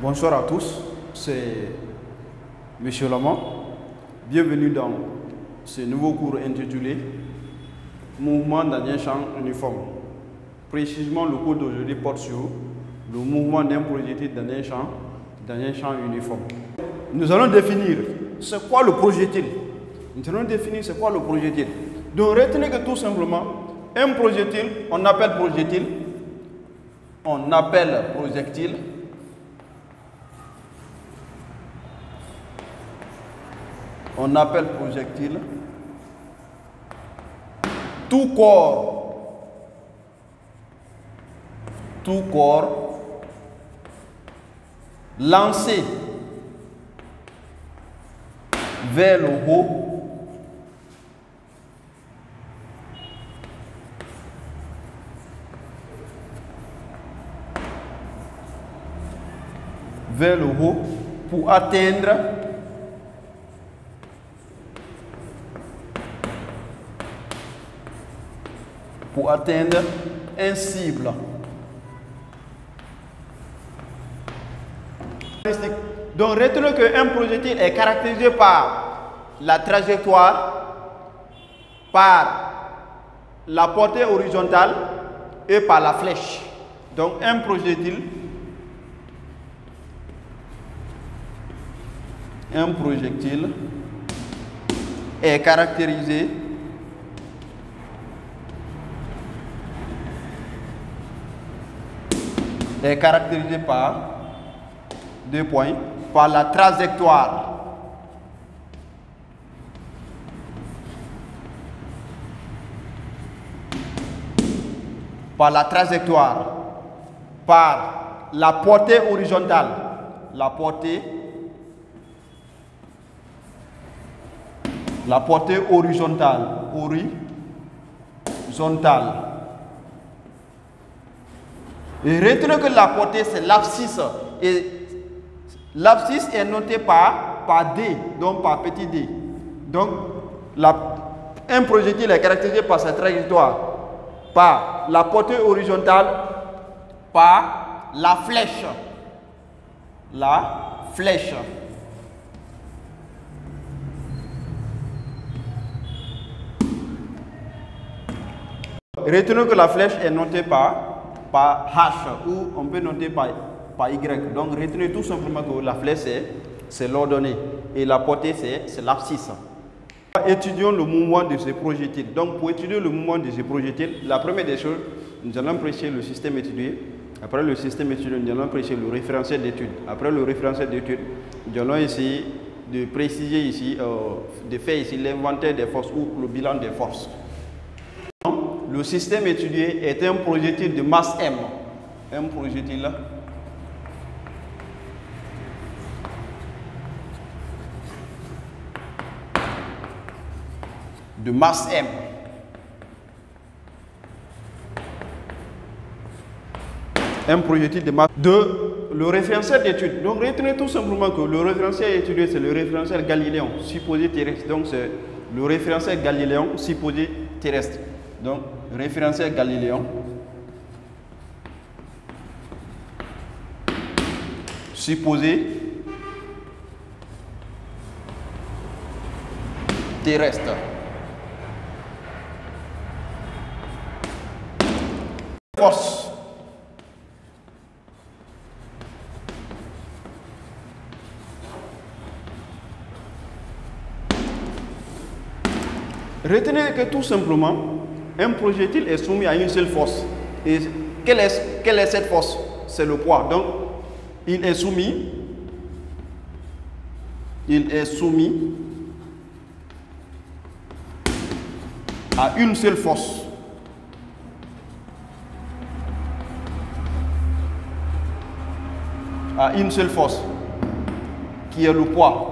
Bonsoir à tous, c'est M. Lamont. Bienvenue dans ce nouveau cours intitulé Mouvement dans un champ uniforme. Précisément, le cours d'aujourd'hui porte sur le mouvement d'un projectile dans un champ uniforme. Nous allons définir c'est quoi le projectile. Nous allons définir c'est quoi le projectile. Donc retenez que tout simplement, un projectile, on appelle projectile. Tout corps lancé vers le haut, pour atteindre un cible. Donc retenez qu'un projectile est caractérisé par la trajectoire, par la portée horizontale et par la flèche. Donc un projectile est caractérisé par deux points, par la trajectoire. Par la portée horizontale. La portée horizontale. Et retenez que la portée c'est l'abscisse. Et l'abscisse est notée par D, donc par petit d. Donc un projectile est caractérisé par sa trajectoire, par la portée horizontale, par la flèche. Retenez que la flèche est notée par H, ou on peut noter par Y. Donc retenez tout simplement que la flèche c'est l'ordonnée et la portée c'est l'abscisse. Étudions le mouvement de ces projectiles. Donc pour étudier le mouvement de ces projectiles, la première des choses, nous allons apprécier le système étudié. Après le système étudié, nous allons apprécier le référentiel d'études. Après le référentiel d'études, nous allons essayer de préciser ici, de faire ici l'inventaire des forces ou le bilan des forces. Le système étudié est un projectile de masse M. Un projectile de masse M. Un projectile de masse le référentiel d'études. Donc retenez tout simplement que le référentiel étudié c'est le référentiel galiléen supposé terrestre. Donc c'est le référentiel galiléen supposé terrestre. Donc référentiel galiléen supposé terrestre. Force. Retenez que tout simplement, un projectile est soumis à une seule force. Et quelle est cette force? C'est le poids. Donc, il est soumis à une seule force. Qui est le poids.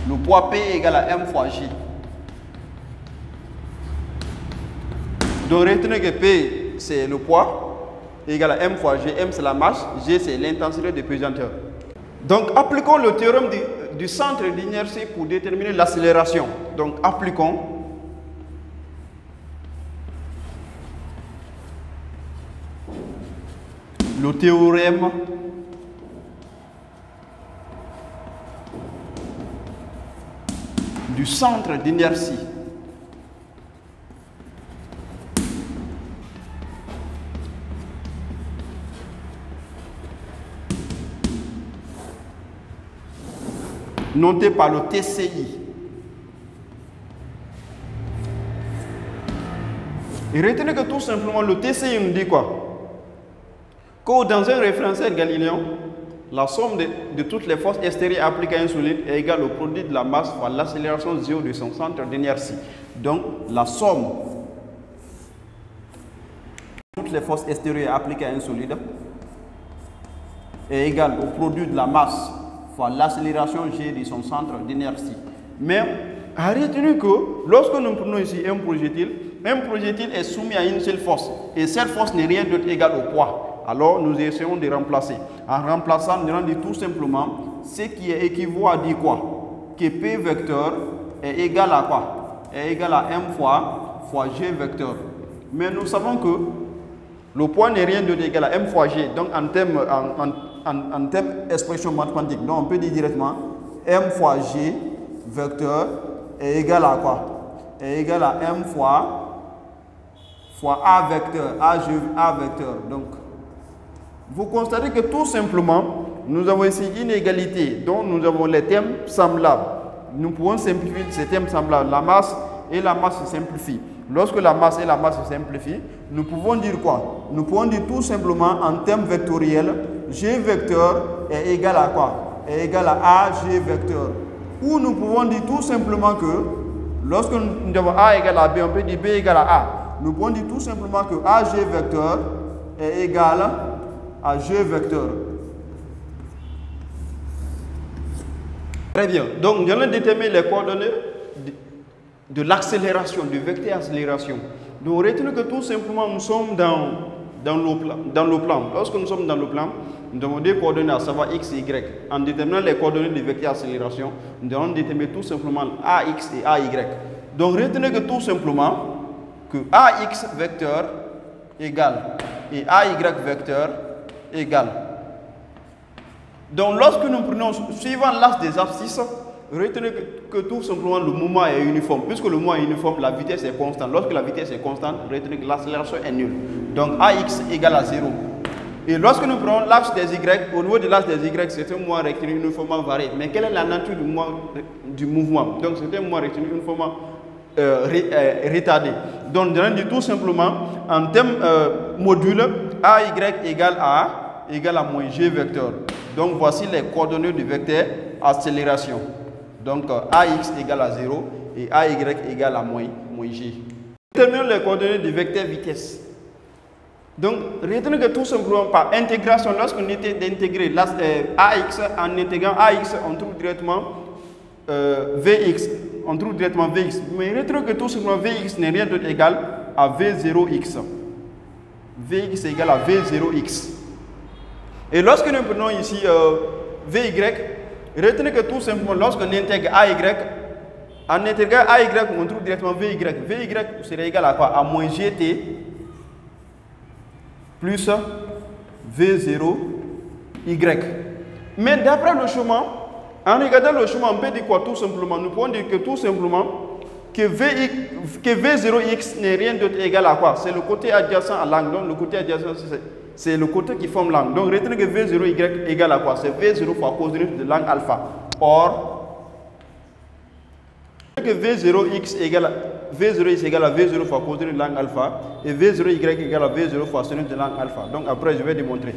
Le poids P égale à M fois J. Donc retenez que P c'est le poids égal à M fois G. M c'est la masse, G c'est l'intensité de pesanteur. Donc appliquons le théorème du centre d'inertie pour déterminer l'accélération. Donc appliquons le théorème du centre d'inertie. Noté par le TCI. Et retenez que tout simplement le TCI nous dit quoi? Que dans un référentiel galiléen, la somme de toutes les forces extérieures appliquées à un solide est égale au produit de la masse fois l'accélération zéro de son centre d'inertie. Donc la somme de toutes les forces extérieures appliquées à un solide est égale au produit de la masse fois l'accélération g de son centre d'inertie. Mais retenez que lorsque nous prenons ici un projectile est soumis à une seule force. Et cette force n'est rien d'autre égale au poids. Alors nous essayons de remplacer. En remplaçant, nous allons dire tout simplement ce qui est équivaut à dire quoi? Que P vecteur est égal à quoi? Est égal à M fois G vecteur. Mais nous savons que le poids n'est rien d'autre égal à M fois G. Donc en termes expression mathématique, donc on peut dire directement M fois G vecteur est égal à quoi? Est égal à M fois A vecteur, A vecteur. Donc, vous constatez que tout simplement, nous avons ici une égalité dont nous avons les termes semblables. Nous pouvons simplifier ces termes semblables. La masse et la masse se simplifient. Lorsque la masse et la masse se simplifient, nous pouvons dire quoi? Nous pouvons dire tout simplement en termes vectoriels, G vecteur est égal à quoi? Est égal à AG vecteur. Ou nous pouvons dire tout simplement que lorsque nous avons A égale à B, on peut dire B égale à A. Nous pouvons dire tout simplement que AG vecteur est égal à G vecteur. Très bien. Donc, nous allons déterminer les coordonnées de l'accélération, du vecteur accélération. Donc, retenez que tout simplement, nous sommes dans le plan. Lorsque nous sommes dans le plan, nous avons des coordonnées, à savoir x et y. En déterminant les coordonnées du vecteur accélération, nous allons déterminer tout simplement AX et AY. Donc, retenez que tout simplement, que AX vecteur égale et AY vecteur égale. Donc, lorsque nous prenons, suivant l'axe des abscisses, retenez que tout simplement le mouvement est uniforme. Puisque le mouvement est uniforme, la vitesse est constante. Lorsque la vitesse est constante, retenez que l'accélération est nulle. Donc, AX égale à 0. Et lorsque nous prenons l'axe des Y, au niveau de l'axe des Y, c'est un mouvement rectiligne uniformément varié. Mais quelle est la nature du mouvement? Donc, c'est un mouvement rectiligne uniformément retardé. Donc, nous allons dire tout simplement, en termes module, AY égale à moins G vecteur. Donc, voici les coordonnées du vecteur accélération. Donc, AX égale à 0 et AY égale à moins G. Terminons les coordonnées du vecteur vitesse. Donc, retenez que tout simplement par intégration, lorsqu'on était d'intégrer AX, en intégrant AX, on trouve directement Vx. On trouve directement Vx. Mais retenez que tout simplement Vx n'est rien d'autre égal à V0x. Vx est égal à V0x. Et lorsque nous prenons ici Vy, retenez que tout simplement lorsqu'on intègre AY, en intégrant AY, on trouve directement Vy. Vy serait égal à quoi? À moins Gt plus V0y. Mais d'après le chemin, en regardant le chemin, on peut dire quoi? Tout simplement, nous pouvons dire que tout simplement que V0x n'est rien d'autre égal à quoi? C'est le côté adjacent à l'angle. Donc le côté adjacent, c'est le côté qui forme l'angle. Donc retenez que V0y égale à quoi? C'est V0 fois cosinus de l'angle alpha. Or, que V0x égale à V0 fois cosinus de l'angle alpha et V0y égale à V0 fois sinus de l'angle alpha. Donc après, je vais démontrer.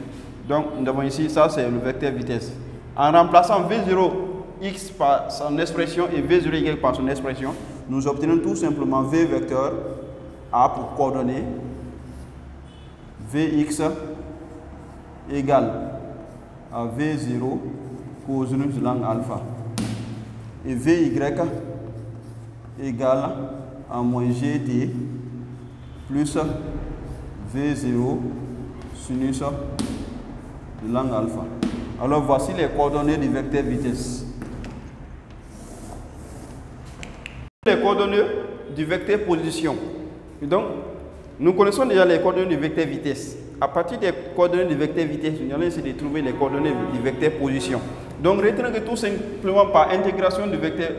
Donc nous avons ici, ça c'est le vecteur vitesse. En remplaçant V0x par son expression et V0y par son expression, nous obtenons tout simplement V vecteur A pour coordonner Vx égale à V0 cosinus de l'angle alpha et Vy égale à moins Gt plus V0 sinus de l'angle alpha. Alors voici les coordonnées du vecteur vitesse. Les coordonnées du vecteur position. Et donc, nous connaissons déjà les coordonnées du vecteur vitesse. à partir des coordonnées du vecteur vitesse, nous allons essayer de trouver les coordonnées du vecteur position. Donc retenez que tout simplement par intégration du vecteur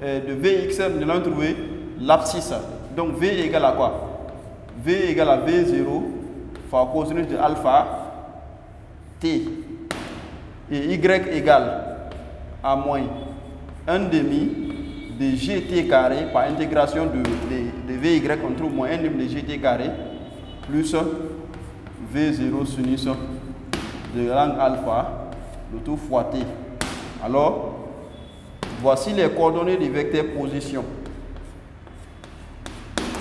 de Vx, nous allons trouver l'abscisse. Donc V égale à quoi? V égale à V0 fois cosinus de alpha t. Et Y égale à moins 1 demi de gt carré par intégration de Vy, on trouve moins 1 demi de gt carré plus V0 sinus de l'angle alpha, le tout fois t. Alors, voici les coordonnées du vecteur position.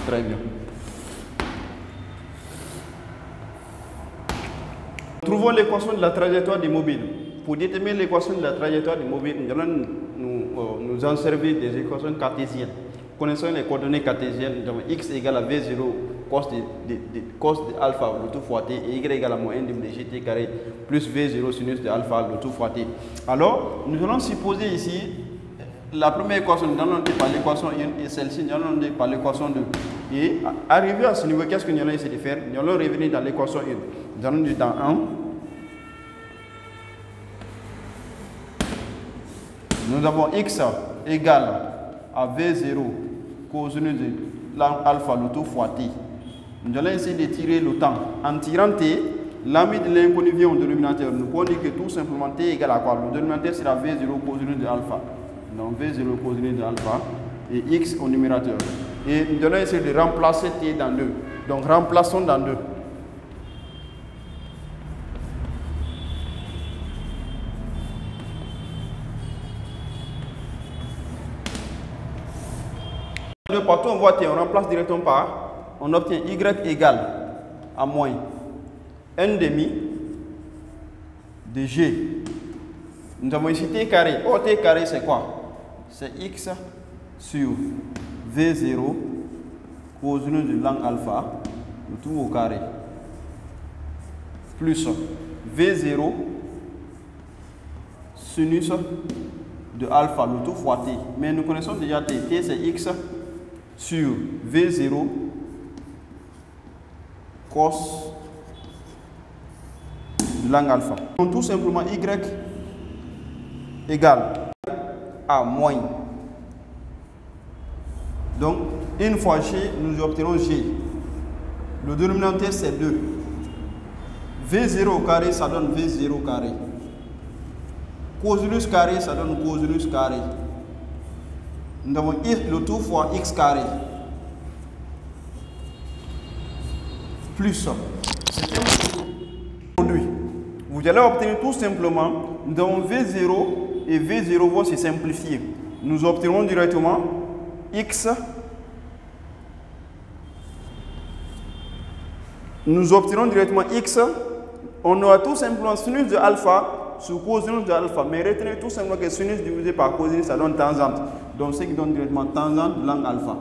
Très bien. Trouvons l'équation de la trajectoire du mobile. Pour déterminer l'équation de la trajectoire du mobile, nous allons nous en servir des équations cartésiennes. Connaissons les coordonnées cartésiennes, donc x égale à v0 cos de alpha, le tout fois t, et y égale à moins 1 demi de gt carré plus v0 sinus de alpha, le tout fois t. Alors, nous allons supposer ici la première équation, nous allons par l'équation 1 et celle-ci, nous allons par l'équation 2. Et arrivé à ce niveau, qu'est-ce que nous allons essayer de faire? Nous allons revenir dans l'équation 1. Nous allons dire dans 1. Nous avons x égale à v0 cosinus de l'angle alpha, le tout fois t. Nous allons essayer de tirer le temps. En tirant t, l'ami de l'inconnu vient au dénominateur. Nous pouvons dire que tout simplement t égale à quoi? Le dénominateur sera v0 cosinus de alpha. Donc v0 cosinus de alpha et x au numérateur. Et nous allons essayer de remplacer t dans 2. Donc remplaçons dans 2. Partout on voit t, on remplace directement par, on obtient y égale à moins 1 demi de g. Nous avons ici t carré. Oh, t carré c'est quoi? C'est x sur v0 cosinus de l'angle alpha, le tout au carré, plus v0 sinus de alpha, le tout fois t. Mais nous connaissons déjà t. T c'est x sur V0 cos de l'angle alpha. Donc tout simplement y égale à moins. Donc une fois g, nous obtenons g. Le dénominateur c'est 2. V0 au carré, ça donne V0 carré. Cosinus carré, ça donne cosinus carré. Nous avons le tout fois x carré plus produit. Vous allez obtenir tout simplement, nous avons V0 et V0 vont se simplifier. Nous obtenons directement x. Nous obtenons directement x. On aura tout simplement sinus de alpha sur cosinus de alpha. Mais retenez tout simplement que sinus divisé par cosinus, ça donne tangente. Donc, ce qui donne directement tangente de l'angle alpha.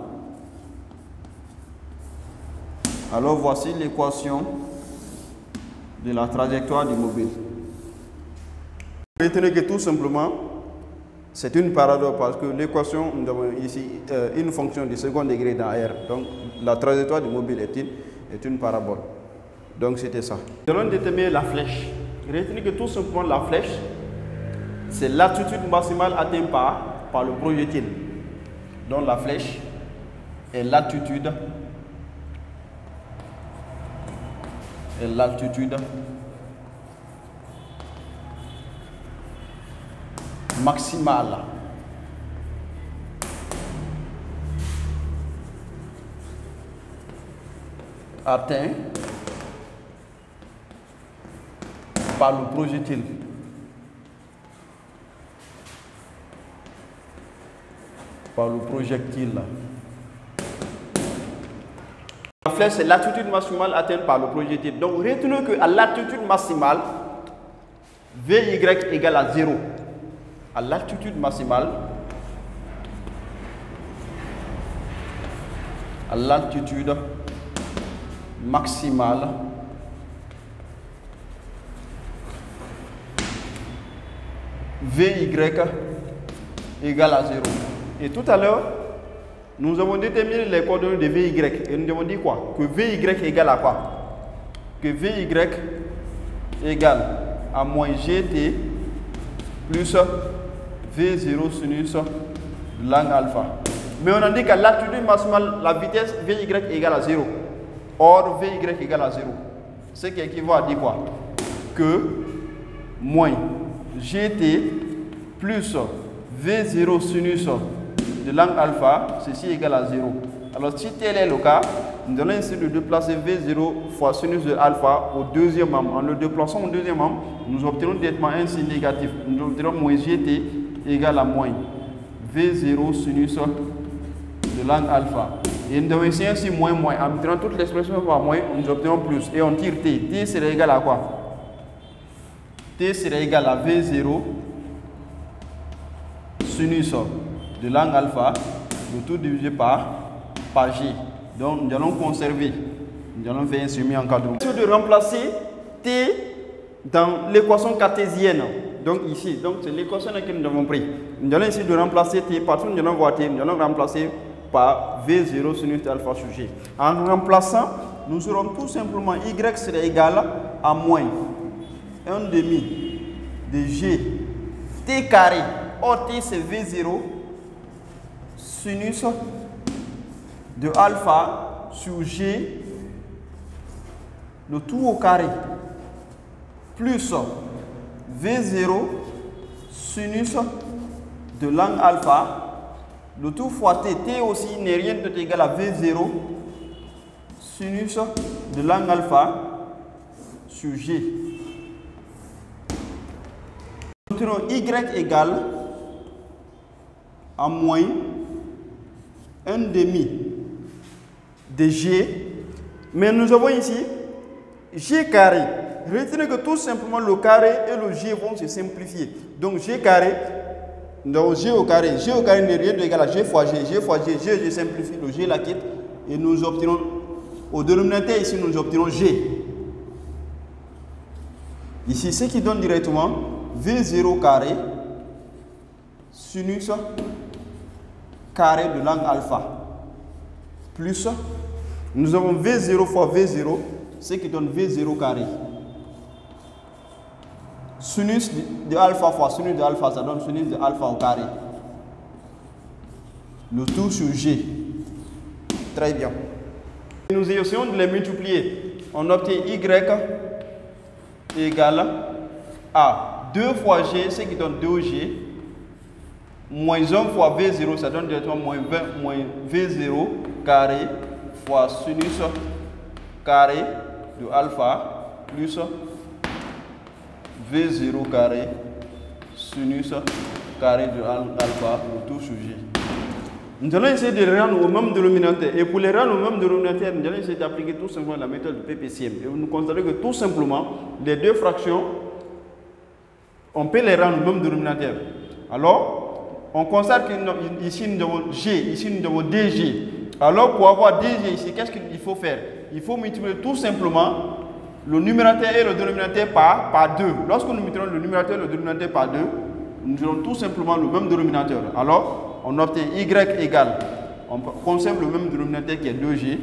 Alors, voici l'équation de la trajectoire du mobile. Retenez que tout simplement, c'est une parabole parce que l'équation, nous avons ici une fonction de second degré dans R. Donc, la trajectoire du mobile est une parabole. Donc, c'était ça. Nous allons déterminer la flèche. Retenez que tout simplement, la flèche, c'est l'altitude maximale atteinte par le projectile. Donc la flèche est l'altitude maximale atteinte par le projectile. La flèche, c'est l'altitude maximale atteinte par le projectile. Donc, retenez qu'à l'altitude maximale, Vy égale à 0. À l'altitude maximale, Vy égale à 0. Et tout à l'heure, nous avons déterminé les coordonnées de Vy. Et nous avons dit quoi? Que Vy égale à quoi? que Vy égale à moins Gt plus V0 sinus de l'angle alpha. Mais on a dit qu'à l'altitude maximale, la vitesse Vy égale à 0. Or, Vy égale à 0. Ce qui équivaut à dire quoi? Que moins Gt plus V0 sinus de l'angle alpha, ceci égale à 0. Alors, si tel est le cas, nous allons essayer de déplacer V0 fois sinus de alpha au deuxième membre. En le déplaçant au deuxième membre, nous obtenons directement un signe négatif. Nous obtenons moins Gt égale à moins V0 sinus de l'angle alpha. Et nous devons essayer ainsi moins. En mettant toute l'expression par moins, nous obtenons plus. Et on tire T. T serait égal à quoi? T serait égal à V0 sinus de l'angle alpha, le tout divisé par G. Donc nous allons conserver. Nous allons faire un semi-encadrement. De remplacer T dans l'équation cartésienne. Donc ici, c'est l'équation que nous avons pris. Nous allons essayer de remplacer T partout. Nous allons voir T. Nous allons remplacer par V0 sinus d'alpha sur G. En remplaçant, nous aurons tout simplement Y serait égal à moins 1 demi de G T carré. Or T c'est V0 sinus de alpha sur G, le tout au carré, plus V0 sinus de l'angle alpha, le tout fois T. T aussi n'est rien d'autre égal à V0 sinus de l'angle alpha sur G. Nous obtenons Y égale à moins 1 demi de G, mais nous avons ici G carré. Retenez que tout simplement le carré et le G vont se simplifier. Donc G carré, donc G au carré n'est rien d'égal à G fois G, G fois G, G simplifie, le G la quitte et nous obtenons, au dénominateur ici nous obtenons G. Ici ce qui donne directement V0 carré sinus carré de l'angle alpha plus nous avons V0 fois V0, ce qui donne V0 carré. Sinus de alpha fois sinus de alpha, ça donne sinus de alpha au carré. Le tout sur G. Très bien. Nous essayons de les multiplier. On obtient Y égale à 2 fois G, ce qui donne 2G, moins 1 fois V0, ça donne directement moins V0 carré fois sinus carré de alpha plus V0 carré sinus carré de alpha, le tout sur G. Nous allons essayer de les rendre au même dénominateur. Et pour les rendre au même dénominateur, nous allons essayer d'appliquer tout simplement la méthode de PPCM. Et nous constatons que tout simplement, les deux fractions, on peut les rendre au même dénominateur. Alors, on constate qu'ici nous avons G, ici nous avons DG. Alors, pour avoir DG ici, qu'est-ce qu'il faut faire? Il faut multiplier tout simplement le numérateur et le dénominateur par 2. Lorsque nous multiplions le numérateur et le dénominateur par 2, nous aurons tout simplement le même dénominateur. Alors, on obtient Y égale, on conserve le même dénominateur qui est 2G.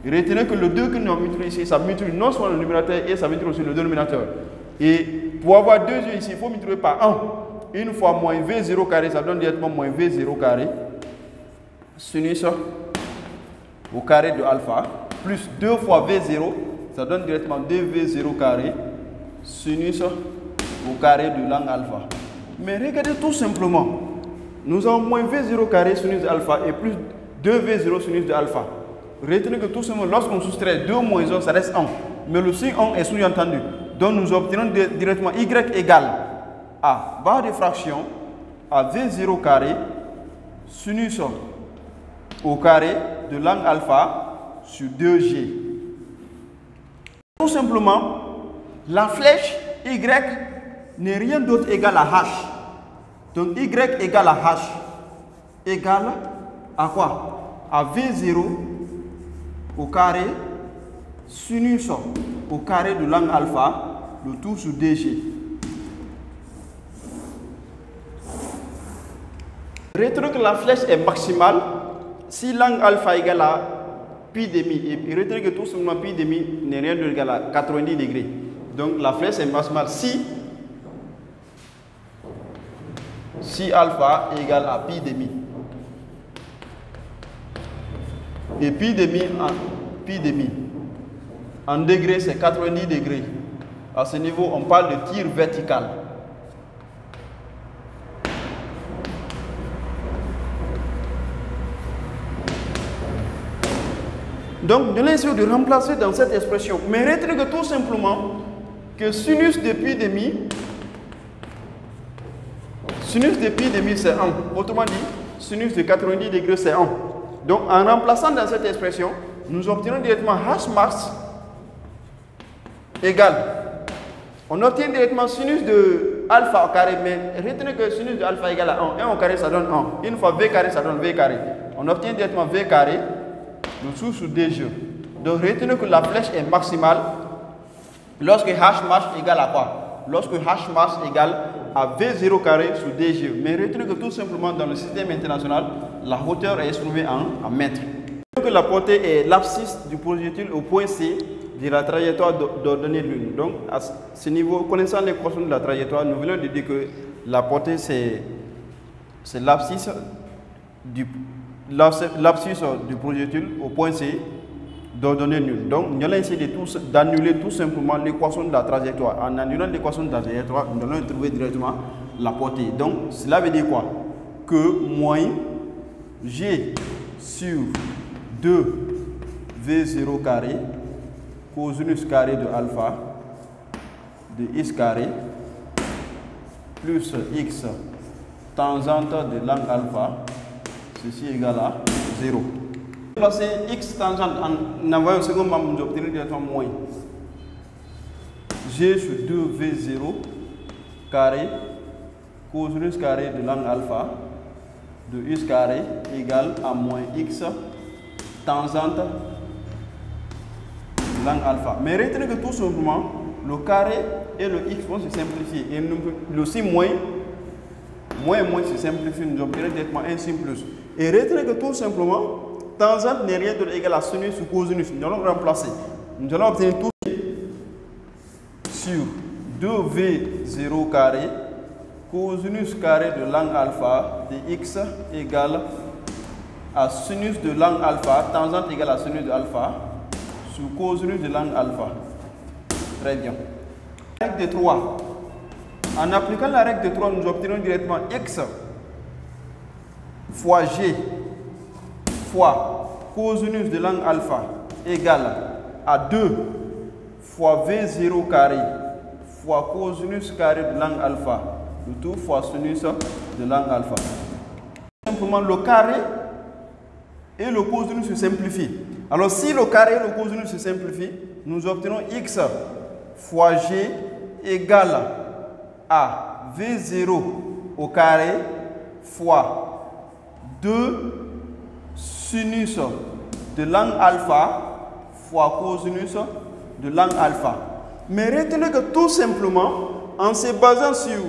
Retenez que le 2 que nous avons multiplié ici, ça multiplie non seulement le numérateur et ça multiplie aussi le dénominateur. Et pour avoir 2G ici, il faut multiplier par 1. Une fois moins V0 carré, ça donne directement moins V0 carré. Sinus au carré de alpha, plus 2 fois V0, ça donne directement 2V0 carré, sinus au carré de l'angle alpha. Mais regardez tout simplement, nous avons moins V0 carré sinus de alpha et plus 2V0 sinus de alpha. Retenez que tout simplement, lorsqu'on soustrait 2 moins 1, ça reste 1. Mais le signe 1 est sous-entendu. Donc nous obtenons directement Y égale à barre de fraction à V0 carré sinus au carré de l'angle alpha sur 2G. Tout simplement, la flèche Y n'est rien d'autre égal à H. Donc Y égale à H égale à quoi? À V0 au carré sinus au carré de l'angle alpha, le tout sur DG. Retenez que la flèche est maximale si l'angle alpha égale à pi demi. Et retenez que tout simplement pi demi n'est rien d'autre qu'à 90 degrés. Donc la flèche est maximale si alpha est égal à pi demi. Et pi demi en degrés c'est 90 degrés. À ce niveau on parle de tir vertical. Donc nous allons essayer de remplacer dans cette expression. Mais retenez que tout simplement que sinus de pi demi c'est 1. Autrement dit, sinus de 90 degrés c'est 1. Donc en remplaçant dans cette expression, nous obtenons directement h max égale. On obtient directement sinus de alpha au carré, mais retenez que sinus de alpha égale à 1. 1 au carré ça donne 1. Une fois v carré ça donne v carré. On obtient directement v carré dessous sous dg. Donc retenez que la flèche est maximale lorsque h max égale à quoi? Lorsque h max égale à v0 carré sous dg. Mais retenez que tout simplement dans le système international, la hauteur est exprimée en mètres. Que la portée est l'abscisse du projectile au point C de la trajectoire d'ordonnée de l'une. Donc à ce niveau, connaissant l'équation de la trajectoire, nous venons de dire que la portée c'est l'abscisse du projectile au point C d'ordonnée nulle. Donc nous allons essayer d'annuler tout simplement l'équation de la trajectoire. En annulant l'équation de la trajectoire, nous allons trouver directement la portée. Donc cela veut dire quoi? Que moins G sur 2V0 carré cosinus carré de alpha de x carré plus x tangente de l'angle alpha, ceci est égal à 0. Placer x tangente en envoyant au second membre, nous obtenons directement moins g sur 2v0 carré cosinus carré de l'angle alpha de x carré égale à moins x tangente de l'angle alpha. Mais retenez que tout simplement le carré et le x vont se simplifier et le si moins se simplifie, nous obtenons directement un signe plus. Et retenez que tout simplement tangente n'est rien d'autre égal à sinus ou cosinus. Nous allons remplacer. Nous allons obtenir tout sur 2v0 carré cosinus carré de l'angle alpha de x égale à sinus de l'angle alpha, tangente égale à sinus de alpha sur cosinus de l'angle alpha. Très bien. Règle de 3. En appliquant la règle de 3, nous obtenons directement x fois g fois cosinus de l'angle alpha égale à 2 fois v0 carré fois cosinus carré de l'angle alpha, le tout fois sinus de l'angle alpha. Simplement le carré et le cosinus se simplifient. Alors si le carré et le cosinus se simplifient, nous obtenons x fois g égale à v0 au carré fois 2 sinus de l'angle alpha fois cosinus de l'angle alpha. Mais retenez que tout simplement, en se basant sur,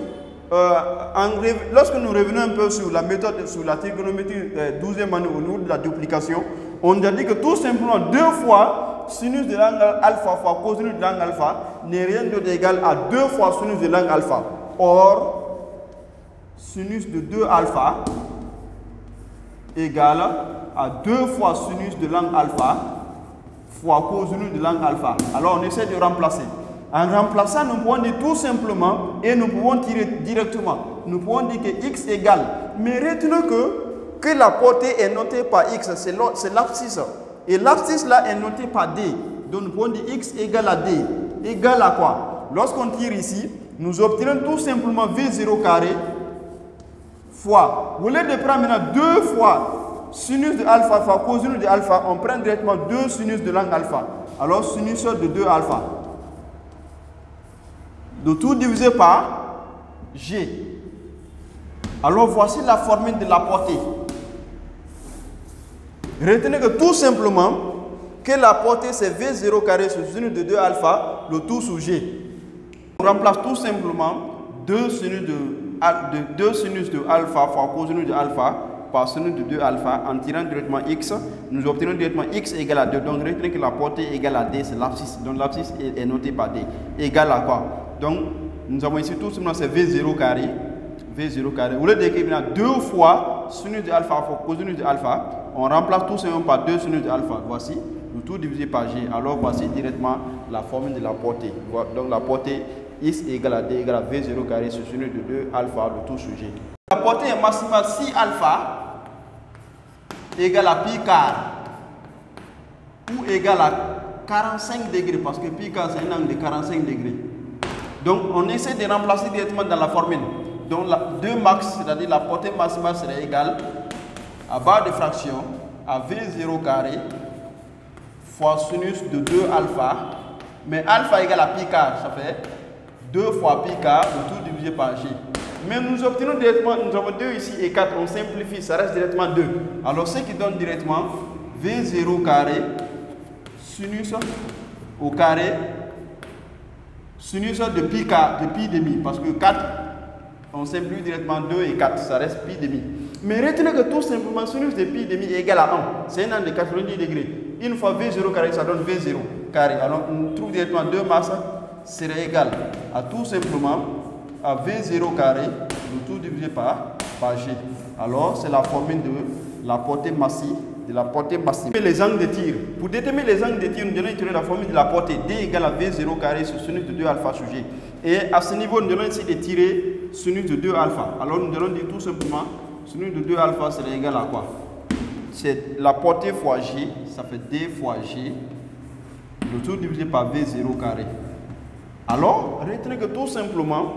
lorsque nous revenons un peu sur la méthode, sur la trigonométrie 12e année au niveau de la duplication, on a dit que tout simplement 2 fois sinus de l'angle alpha fois cosinus de l'angle alpha n'est rien d'autre égal à 2 fois sinus de l'angle alpha. Or, sinus de 2 alpha égale à 2 fois sinus de l'angle alpha fois cosinus de l'angle alpha. Alors on essaie de remplacer. En remplaçant, nous pouvons dire tout simplement et nous pouvons tirer directement. Nous pouvons dire que x égale. Mais retenez que la portée est notée par x, c'est l'abscisse. Et l'abscisse là est notée par d. Donc nous pouvons dire x égale à d. Égale à quoi? Lorsqu'on tire ici, nous obtenons tout simplement v0 carré fois. Au lieu de prendre maintenant 2 fois sinus de alpha fois cosinus de alpha, on prend directement 2 sinus de l'angle alpha. Alors sinus de 2 alpha. De tout divisé par g. Alors voici la formule de la portée. Retenez que tout simplement que la portée c'est v0 carré sur sinus de 2 alpha, le tout sous g. On remplace tout simplement 2 sinus de alpha fois cosinus de alpha par sinus de 2 alpha. En tirant directement x, nous obtenons directement x égale à 2. Donc retenez que la portée est égale à d, c'est l'abscisse. Donc l'abscisse est notée par d. Égale à quoi? Donc nous avons ici tout simplement c'est V0 carré. V0 carré. Au lieu d'écrire 2 fois sinus de alpha fois cosinus de alpha, on remplace tout simplement par 2 sinus de alpha. Voici le tout divisé par g. Alors voici directement la formule de la portée. Donc la portée x égale à d égale à V0 carré sur sinus de 2 alpha, le tout sur g. La portée est maximale si alpha égale à pi quart ou égale à 45 degrés, parce que pi quart c'est un angle de 45 degrés. Donc on essaie de remplacer directement dans la formule. Donc 2 max, c'est-à-dire la portée maximale serait égale à barre de fraction à V0 carré fois sinus de 2 alpha. Mais alpha égale à pi quart, ça fait 2 fois pi quart, le tout divisé par g. Mais nous obtenons directement, nous avons 2 ici et 4, on simplifie, ça reste directement 2. Alors ce qui donne directement V0 carré sinus au carré sinus de pi quart, de pi demi, parce que 4, on simplifie directement 2 et 4, ça reste pi demi. Mais retenez que tout simplement sinus de pi demi est égal à 1, c'est un angle de 90 degrés. Une fois V0 carré, ça donne V0 carré. Alors on trouve directement 2 masses serait égal à tout simplement à V0 carré, le tout divisé par g. Alors c'est la formule de la portée massive, Les angles de tir. Pour déterminer les angles de tir, nous allons utiliser la formule de la portée D égale à V0 carré sur sinus de 2 alpha sur g. Et à ce niveau, nous allons essayer de tirer sinus de 2 alpha. Alors nous allons dire tout simplement sinus de 2 alpha serait égal à quoi? C'est la portée fois g, ça fait D fois g, le tout divisé par V0 carré. Alors, retenez que tout simplement,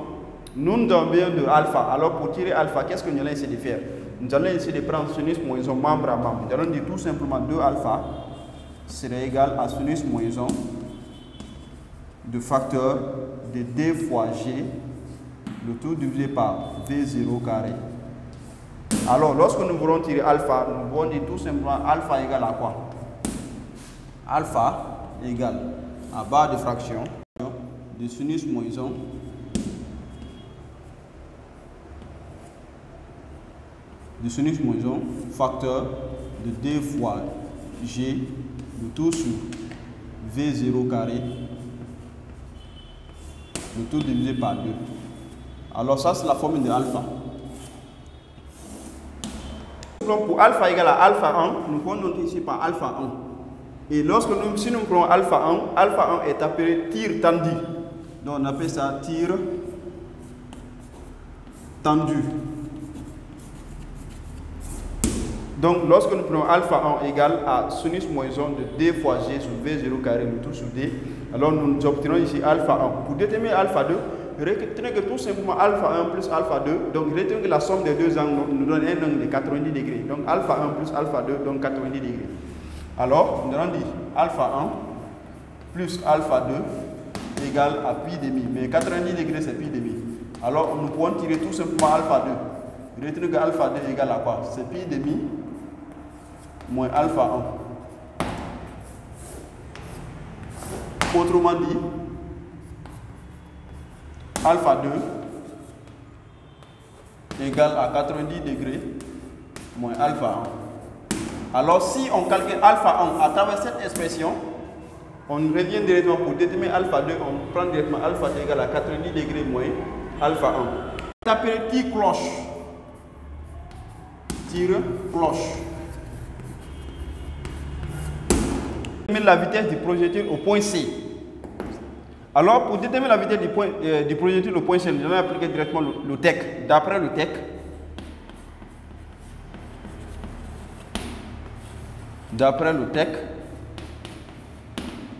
nous avons besoin de alpha. Alors, pour tirer alpha, qu'est-ce que nous allons essayer de faire? Nous allons essayer de prendre sinus moins 1 membre à membre. Nous allons dire tout simplement 2 alpha serait égal à sinus moins 1 de facteur de D fois G, le tout divisé par V0 carré. Alors, lorsque nous voulons tirer alpha, nous voulons dire tout simplement alpha égale à quoi? Alpha égale à barre de fraction de sinus moins 1 de sinus moins 1 facteur de D fois G, le tout sur V0 carré, le tout divisé par 2. Alors ça c'est la formule de alpha. Pour alpha égale à alpha 1, nous pouvons noter ici par alpha 1. Et lorsque si nous prenons alpha 1 est appelé tir tendu. Donc on appelle ça tir tendu. Donc lorsque nous prenons alpha 1 égale à sinus moins 1 de D fois G sur V0 carré, le tout sur D, alors nous obtenons ici alpha 1. Pour déterminer alpha 2, retenez que tout simplement alpha 1 plus alpha 2, donc retenez que la somme des deux angles nous donne un angle de 90 degrés. Donc alpha 1 plus alpha 2 donne 90 degrés. Alors nous allons dire alpha 1 plus alpha 2 égale à pi demi. Mais 90 degrés c'est pi demi. Alors nous pouvons tirer tout simplement alpha 2. Retenez que alpha 2 égale à quoi? C'est pi demi moins alpha 1. Autrement dit, alpha 2 égale à 90 degrés moins alpha 1. Alors si on calcule alpha 1 à travers cette expression, on revient directement pour déterminer alpha 2, on prend directement alpha 2 égale à 90 degrés moins alpha 1. Tapez tir cloche. Tir cloche. La vitesse du projectile au point C. Alors, pour déterminer la vitesse du projectile au point C, nous allons appliquer directement le TEC. D'après le TEC,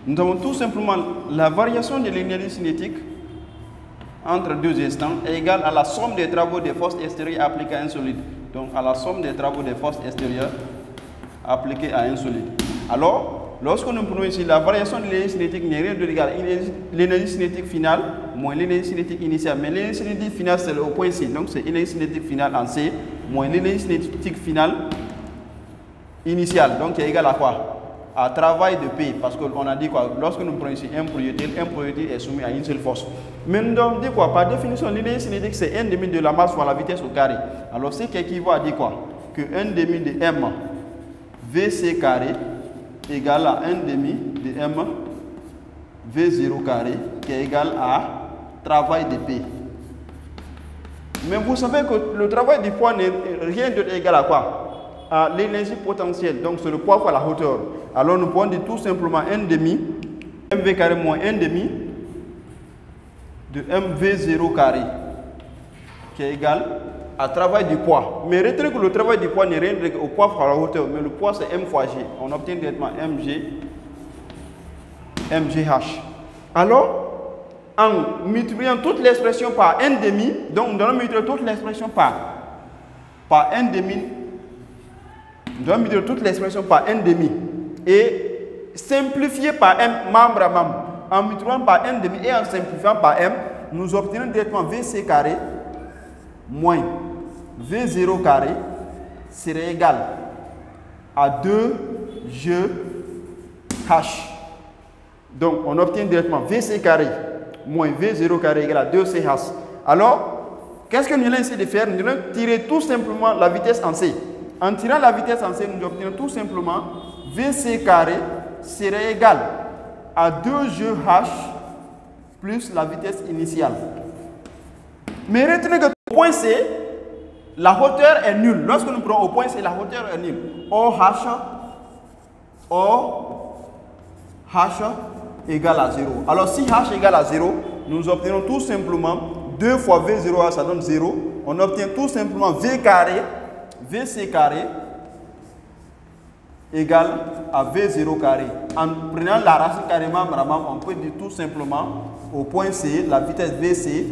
nous avons tout simplement la variation de l'énergie cinétique entre deux instants est égale à la somme des travaux des forces extérieures appliquées à un solide. Donc, à la somme des travaux des forces extérieures appliquées à un solide. Alors, lorsque nous prenons ici la variation de l'énergie cinétique n'est rien de l'égal à l'énergie cinétique finale moins l'énergie cinétique initiale. Mais l'énergie cinétique finale c'est au point C. Donc c'est l'énergie cinétique finale en C moins l'énergie cinétique finale initiale. Donc c'est égal à quoi? À travail de P. Parce qu'on a dit quoi? Lorsque nous prenons ici un projectile est soumis à une seule force. Mais nous avons dit quoi? Par définition, l'énergie cinétique c'est 1/2 de la masse fois la vitesse au carré. Alors ce qui équivaut à dire quoi? que 1 demi de M VC carré égale à 1 demi de M V0 carré qui est égal à travail de P. Mais vous savez que le travail du poids n'est rien d'autre égal à quoi? À l'énergie potentielle. Donc c'est le poids fois la hauteur. Alors nous pouvons dire tout simplement 1 demi MV carré moins 1 demi de MV0 carré qui est égal à travail du poids. Mais retenez que le travail du poids n'est rien au poids fois la hauteur, mais le poids c'est M fois G. On obtient directement MGH. Alors, en multipliant toute l'expression par 1 demi, donc nous allons multiplier toute l'expression par 1 demi, nous allons multiplier toute l'expression par 1 demi et simplifier par M membre à membre. En multipliant par 1 demi et en simplifiant par M, nous obtenons directement VC carré moins V0 carré serait égal à 2GH. Donc, on obtient directement VC carré moins V0 carré égale à 2CH. Alors, qu'est-ce que nous allons essayer de faire? Nous allons tirer tout simplement la vitesse en C. En tirant la vitesse en C, nous obtenons tout simplement VC carré serait égal à 2GH plus la vitesse initiale. Mais retenez que au point C, la hauteur est nulle. Lorsque nous prenons au point C, la hauteur est nulle. OH égale à 0. Alors si H égale à 0, nous obtenons tout simplement 2 fois V0H, ça donne 0. On obtient tout simplement V carré, VC carré égale à V0 carré. En prenant la racine carrément, on peut dire tout simplement au point C, la vitesse VC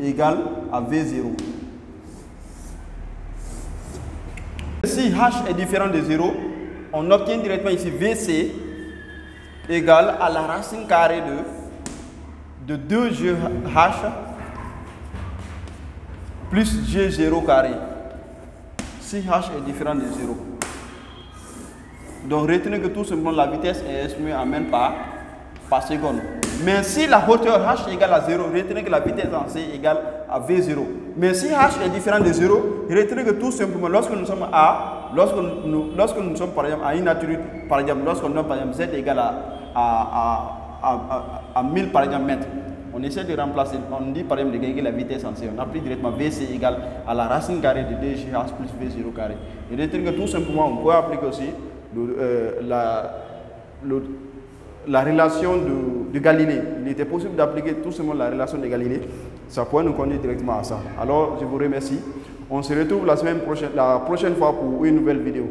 égale à V0. Si H est différent de 0, on obtient directement ici VC égale à la racine carrée de 2GH plus G0 carré. Si H est différent de 0. Donc retenez que tout simplement la vitesse est exprimée en mètres par seconde. Mais si la hauteur H égale à 0, retenez que la vitesse en C égale à V0. Mais si H est différent de 0, retenez que tout simplement lorsque nous sommes lorsque nous sommes par exemple à une nature, par exemple lorsqu'on donne par exemple Z égale à 1000 par exemple mètres, on essaie de remplacer, on dit par exemple de gagner la vitesse en C, on applique directement VC égale à la racine carrée de 2GH plus V0 carré. Et retenez que tout simplement on peut appliquer aussi la relation de Galilée. Il était possible d'appliquer tout simplement la relation de Galilée. Ça pourrait nous conduire directement à ça. Alors, je vous remercie. On se retrouve la prochaine fois pour une nouvelle vidéo.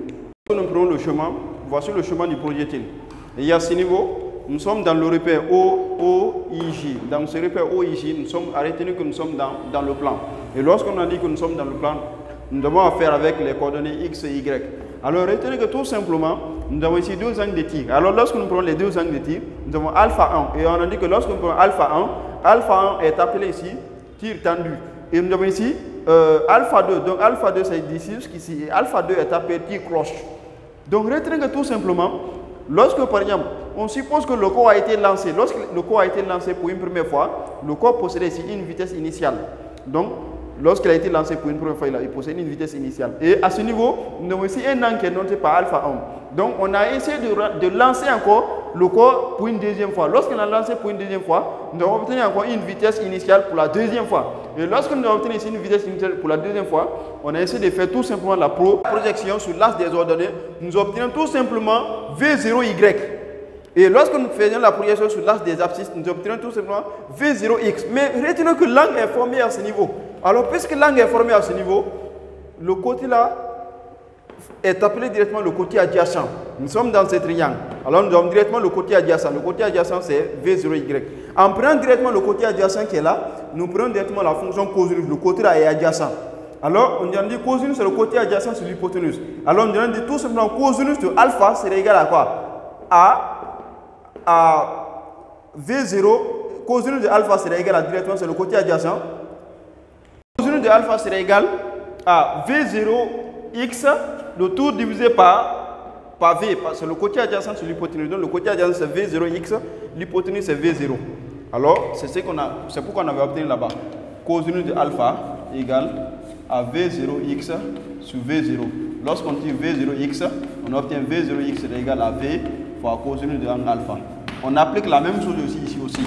Nous prenons le chemin. Voici le chemin du projectile. Et à ce niveau, nous sommes dans le repère OIJ. Dans ce repère OIJ, nous sommes arrêtés que nous sommes dans le plan. Et lorsqu'on a dit que nous sommes dans le plan, nous devons faire avec les coordonnées X et Y. Alors, retenez que tout simplement, nous avons ici deux angles de tir. Alors, lorsque nous prenons les deux angles de tir, nous avons alpha 1. Et on a dit que lorsque nous prenons alpha 1 est appelé ici tir tendu. Et nous avons ici alpha 2. Donc, alpha 2, c'est d'ici jusqu'ici. Et alpha 2 est appelé tir cloche. Donc, retenez que tout simplement, lorsque par exemple, on suppose que le corps a été lancé. Lorsque le corps a été lancé pour une première fois, le corps possédait ici une vitesse initiale. Donc, lorsqu'il a été lancé pour une première fois, il possède une vitesse initiale. Et à ce niveau, nous avons ici un angle qui est noté par alpha 1. Donc, on a essayé de lancer encore le corps pour une deuxième fois. Lorsqu'on a lancé pour une deuxième fois, nous avons obtenu encore une vitesse initiale pour la deuxième fois. Et lorsque nous avons obtenu ici une vitesse initiale pour la deuxième fois, on a essayé de faire tout simplement la projection sur l'axe des ordonnées. Nous obtenons tout simplement V0Y. Et lorsque nous faisions la projection sur l'axe des abscisses, nous obtenons tout simplement V0X. Mais retenons que l'angle est formé à ce niveau. Alors, puisque l'angle est formé à ce niveau, le côté là est appelé directement le côté adjacent. Nous sommes dans ce triangle. Alors, nous avons directement le côté adjacent. Le côté adjacent, c'est V0Y. En prenant directement le côté adjacent qui est là, nous prenons directement la fonction cosinus. Le côté là est adjacent. Alors, on dit cosinus, c'est le côté adjacent sur l'hypoténuse. Alors, on dit tout simplement cosinus de alpha serait égal à quoi? À V0, cosinus de alpha serait égal à directement, c'est le côté adjacent. Cosinus de alpha serait égal à V0x, le tout divisé par V, c'est le côté adjacent sur l'hypoténuse. Donc le côté adjacent c'est V0x, l'hypoténuse c'est V0. Alors c'est pourquoi on avait obtenu là-bas. Cosinus de alpha égale à V0x sur V0. Lorsqu'on tire V0x, on obtient V0x égale à V fois cosinus de l'angle alpha. On applique la même chose ici aussi.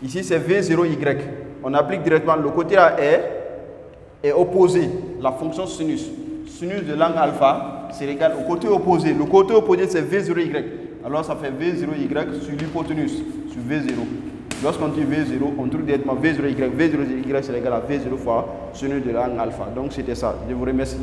Ici, c'est V0y. On applique directement, le côté A est opposé. La fonction sinus. Sinus de l'angle alpha, c'est égal au côté opposé. Le côté opposé, c'est V0y. Alors, ça fait V0y sur l'hypoténuse, sur V0. Lorsqu'on tire V0, on trouve directement V0y. V0y, c'est égal à V0 fois sinus de l'angle alpha. Donc, c'était ça. Je vous remercie.